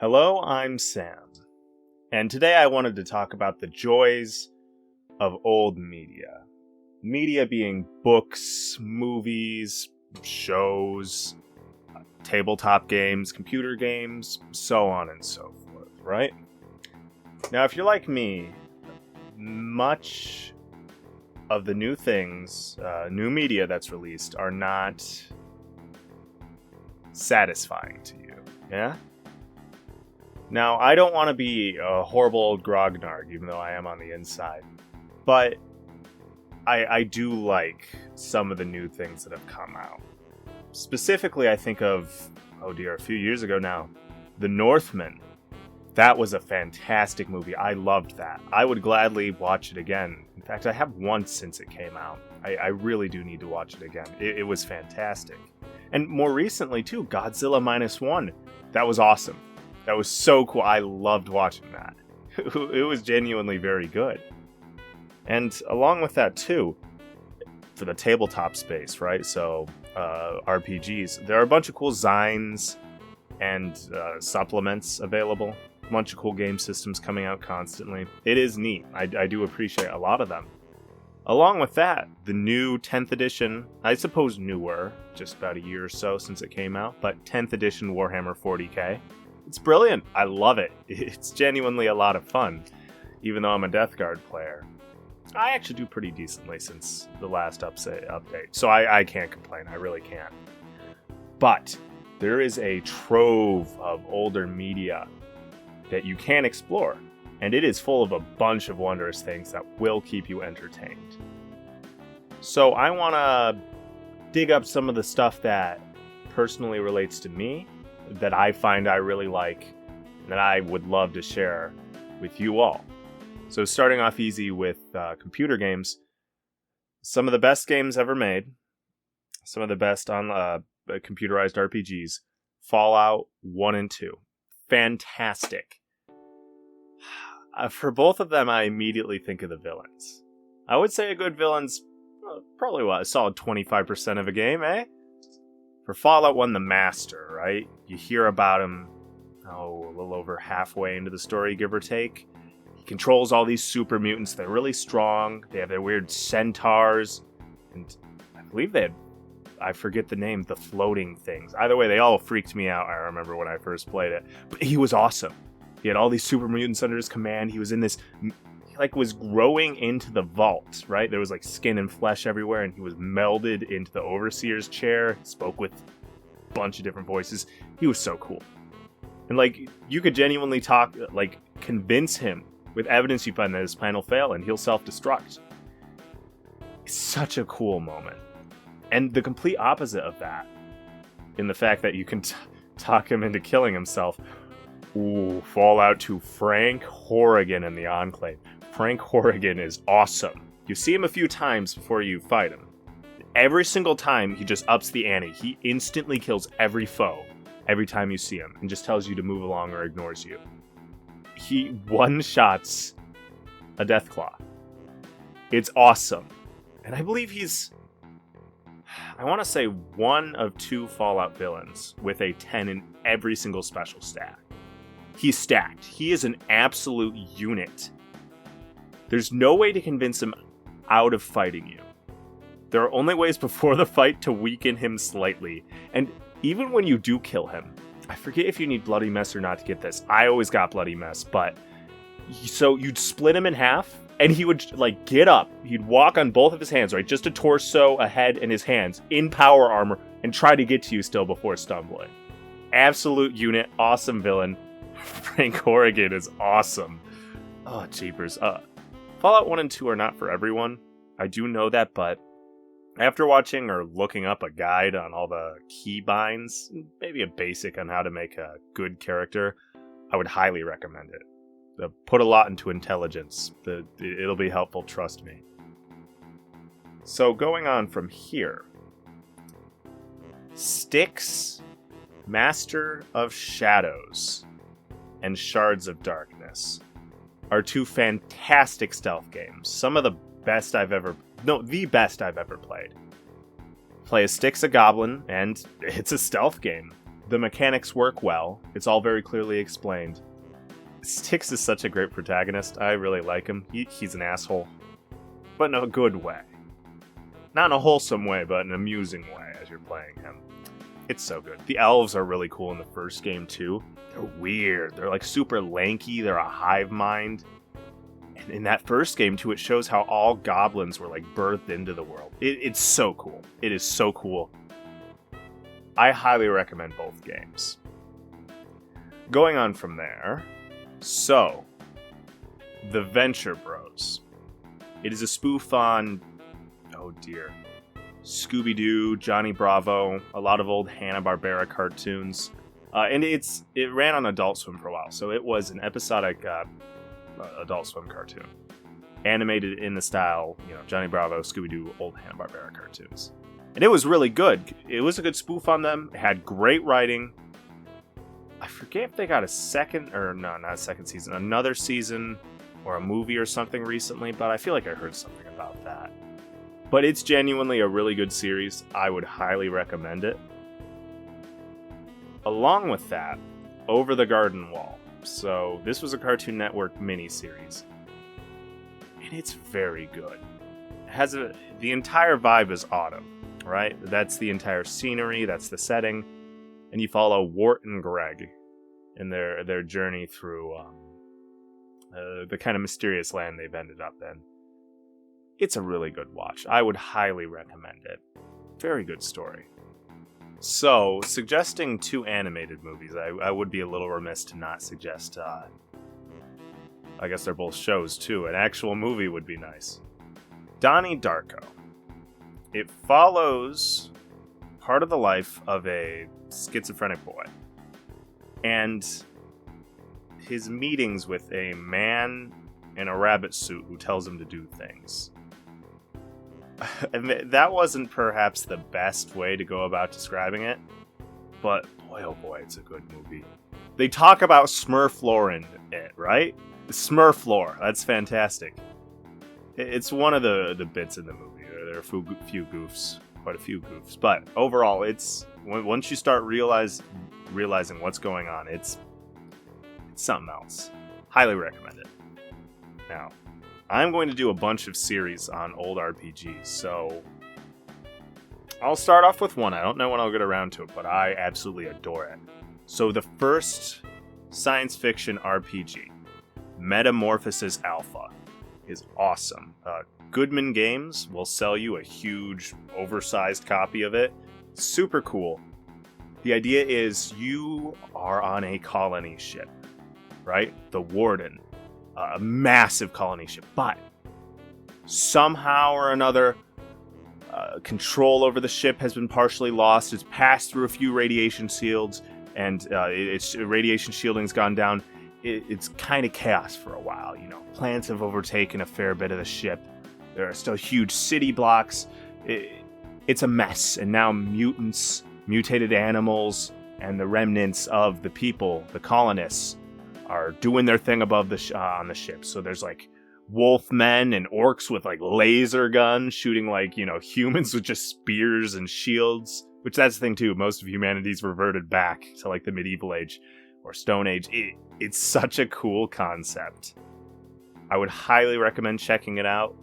Hello, I'm Sam, and today I wanted to talk about the joys of old media. Media being books, movies, shows, tabletop games, computer games, so on and so forth, right? Now, if you're like me, much of the new things, new media that's released, are not satisfying to you, yeah? Now, I don't want to be a horrible old grognard, even though I am on the inside, but I do like some of the new things that have come out. Specifically, I think of, a few years ago now, The Northman. That was a fantastic movie. I loved that. I would gladly watch it again. In fact, I have once since it came out. I really do need to watch it again. It was fantastic. And more recently, too, Godzilla Minus One. That was awesome. That was so cool. I loved watching that. It was genuinely very good. And along with that, too, for the tabletop space, right? So, RPGs. There are a bunch of cool Zines and supplements available. A bunch of cool game systems coming out constantly. It is neat. I do appreciate a lot of them. Along with that, the new 10th edition, I suppose newer, just about a year or so since it came out, but 10th edition Warhammer 40k. It's brilliant. I love it. It's genuinely a lot of fun, even though I'm a Death Guard player. I actually do pretty decently since the last update, so I can't complain. I really can't. But there is a trove of older media that you can explore, and it is full of a bunch of wondrous things that will keep you entertained. So I want to dig up some of the stuff that personally relates to me, that I find I really like, and that I would love to share with you all. So starting off easy with computer games, some of the best games ever made, some of the best on computerized RPGs, Fallout 1 and 2. Fantastic. For both of them, I immediately think of the villains. I would say a good villain's probably a solid 25% of a game, eh? For Fallout 1, the Master, right? You hear about him, a little over halfway into the story, give or take. He controls all these super mutants. They're really strong. They have their weird centaurs. And I believe they had, I forget the name, the floating things. Either way, they all freaked me out, I remember when I first played it. But he was awesome. He had all these super mutants under his command. He was in this, was growing into the vault, right? There was skin and flesh everywhere, and he was melded into the overseer's chair. He spoke with a bunch of different voices. He was so cool. And you could genuinely convince him with evidence you find that his plan will fail and he'll self-destruct. It's such a cool moment. And the complete opposite of that, in the fact that you can talk him into killing himself. Ooh, Fallout 2, Frank Horrigan in the Enclave. Frank Horrigan is awesome. You see him a few times before you fight him. Every single time, he just ups the ante. He instantly kills every foe every time you see him and just tells you to move along or ignores you. He one-shots a Deathclaw. It's awesome. And I believe he's, I want to say, one of 2 Fallout villains with a 10 in every single special stat. He's stacked. He is an absolute unit. There's no way to convince him out of fighting you. There are only ways before the fight to weaken him slightly. And even when you do kill him, I forget if you need Bloody Mess or not to get this. I always got Bloody Mess, but so you'd split him in half, and he would get up. He'd walk on both of his hands, right? Just a torso, a head, and his hands in power armor, and try to get to you still before stumbling. Absolute unit, awesome villain. Frank Horrigan is awesome. Oh, jeepers. Fallout 1 and 2 are not for everyone. I do know that, but after watching or looking up a guide on all the keybinds, maybe a basic on how to make a good character, I would highly recommend it. Put a lot into intelligence. It'll be helpful, trust me. So going on from here. Styx, Master of Shadows, and Shards of Darkness are 2 fantastic stealth games. Some of the best the best I've ever played. Play as Styx, a goblin, and it's a stealth game. The mechanics work well. It's all very clearly explained. Styx is such a great protagonist. I really like him. He's an asshole, but in a good way. Not in a wholesome way, but in an amusing way as you're playing him. It's so good. The elves are really cool in the first game, too. They're weird. They're like super lanky. They're a hive mind. And in that first game, too, it shows how all goblins were like birthed into the world. It's so cool. It is so cool. I highly recommend both games. Going on from there, so, The Venture Bros. It is a spoof on, oh dear, Scooby-Doo, Johnny Bravo, a lot of old Hanna-Barbera cartoons. And it ran on Adult Swim for a while, so it was an episodic Adult Swim cartoon. Animated in the style, Johnny Bravo, Scooby-Doo, old Hanna-Barbera cartoons. And it was really good. It was a good spoof on them. It had great writing. I forget if they got another season or a movie or something recently, but I feel like I heard something about that. But it's genuinely a really good series. I would highly recommend it. Along with that, Over the Garden Wall. So this was a Cartoon Network miniseries. And it's very good. It has the entire vibe is autumn, right? That's the entire scenery, that's the setting. And you follow Wart and Greg in their journey through the kind of mysterious land they've ended up in. It's a really good watch. I would highly recommend it. Very good story. So, suggesting 2 animated movies, I would be a little remiss to not suggest, I guess they're both shows too. An actual movie would be nice. Donnie Darko. It follows part of the life of a schizophrenic boy and his meetings with a man in a rabbit suit who tells him to do things. That wasn't perhaps the best way to go about describing it, but boy oh boy, it's a good movie. They talk about Smurf lore in it, right? Smurf lore, that's fantastic. It's one of the bits in the movie. There are quite a few goofs, but overall, it's once you start realizing what's going on, it's something else. Highly recommend it. Now, I'm going to do a bunch of series on old RPGs, so I'll start off with one. I don't know when I'll get around to it, but I absolutely adore it. So the first science fiction RPG, Metamorphosis Alpha, is awesome. Goodman Games will sell you a huge, oversized copy of it. Super cool. The idea is you are on a colony ship, right? The Warden. A massive colony ship, but somehow or another, control over the ship has been partially lost. It's passed through a few radiation shields, and its radiation shielding's gone down. It's kind of chaos for a while. Plants have overtaken a fair bit of the ship. There are still huge city blocks. It's a mess, and now mutants, mutated animals, and the remnants of the people, the colonists, are doing their thing above on the ship. So there's like wolf men and orcs with like laser guns shooting like, humans with just spears and shields, which that's the thing too. Most of humanity's reverted back to like the medieval age or Stone Age. It's such a cool concept. I would highly recommend checking it out.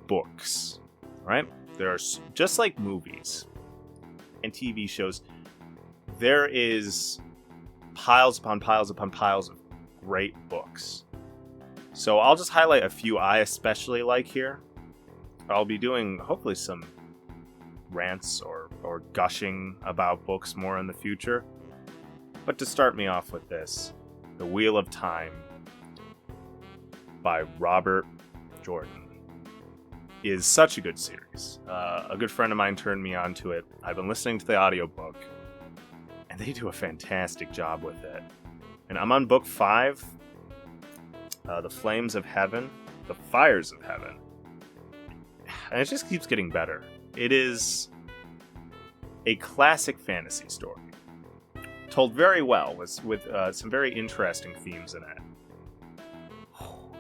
Books, right? There are, just like movies and TV shows, there is piles upon piles upon piles of great books. So I'll just highlight a few I especially like here. I'll be doing hopefully some rants or gushing about books more in the future. But to start me off with this, The Wheel of Time by Robert Jordan is such a good series. A good friend of mine turned me on to it. I've been listening to the audiobook, and they do a fantastic job with it. And I'm on book 5, The Flames of Heaven, The Fires of Heaven. And it just keeps getting better. It is a classic fantasy story, told very well, with some very interesting themes in it.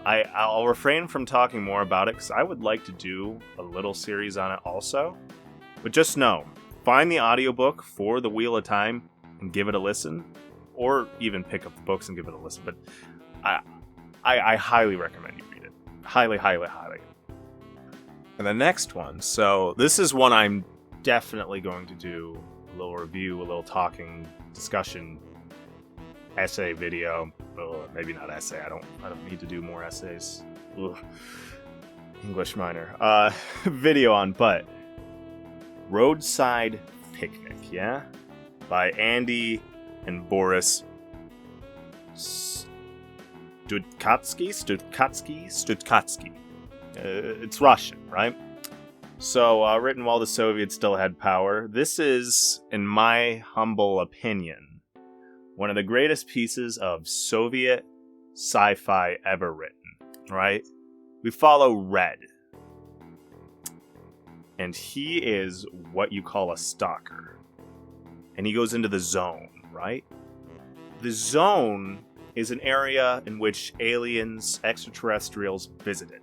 I'll refrain from talking more about it because I would like to do a little series on it also. But just know, find the audiobook for The Wheel of Time. and give it a listen, or even pick up the books and give it a listen. But I highly recommend you read it. Highly, highly, highly. And the next one, so this is one I'm definitely going to do a little review, a little talking, discussion, essay video. Oh, maybe not essay. I don't need to do more essays. Ugh. English minor. Video on, but Roadside Picnic, yeah? By Andy and Boris Studkatsky. It's Russian, right? So, written while the Soviets still had power. This is, in my humble opinion, one of the greatest pieces of Soviet sci-fi ever written, right? We follow Red. And he is what you call a stalker. And he goes into the zone, right? The zone is an area in which aliens, extraterrestrials, visited.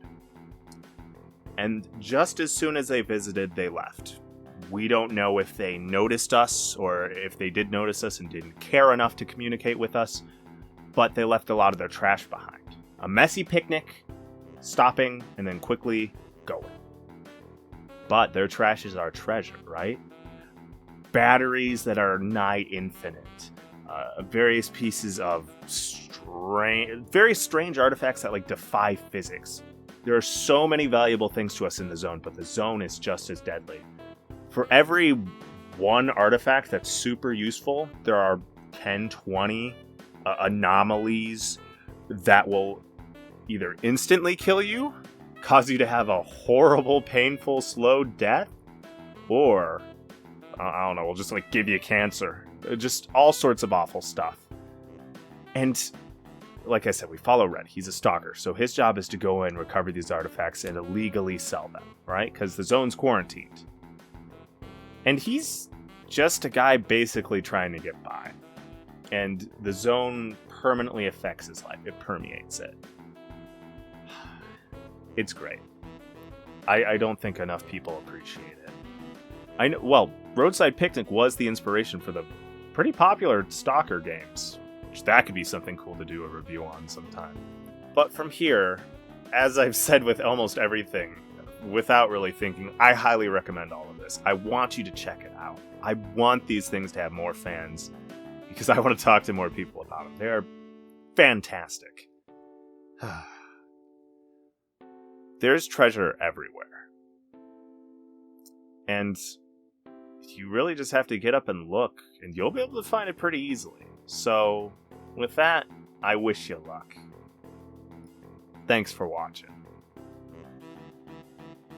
And just as soon as they visited, they left. We don't know if they noticed us or if they did notice us and didn't care enough to communicate with us, but they left a lot of their trash behind. A messy picnic, stopping, and then quickly going. But their trash is our treasure, right? Batteries that are nigh infinite. Various pieces of very strange artifacts that defy physics. There are so many valuable things to us in the zone, but the zone is just as deadly. For every one artifact that's super useful, there are 10, 20 anomalies that will either instantly kill you, cause you to have a horrible, painful, slow death, or, I don't know, will just give you cancer. Just all sorts of awful stuff. And like I said, we follow Red. He's a stalker, so his job is to go in, recover these artifacts, and illegally sell them, right? Because the zone's quarantined. And he's just a guy basically trying to get by. And the zone permanently affects his life. It permeates it. It's great. I don't think enough people appreciate it. I know. Well, Roadside Picnic was the inspiration for the pretty popular Stalker games. Which that could be something cool to do a review on sometime. But from here, as I've said with almost everything, without really thinking, I highly recommend all of this. I want you to check it out. I want these things to have more fans because I want to talk to more people about them. They are fantastic. There's treasure everywhere. And you really just have to get up and look, and you'll be able to find it pretty easily. So, with that, I wish you luck. Thanks for watching.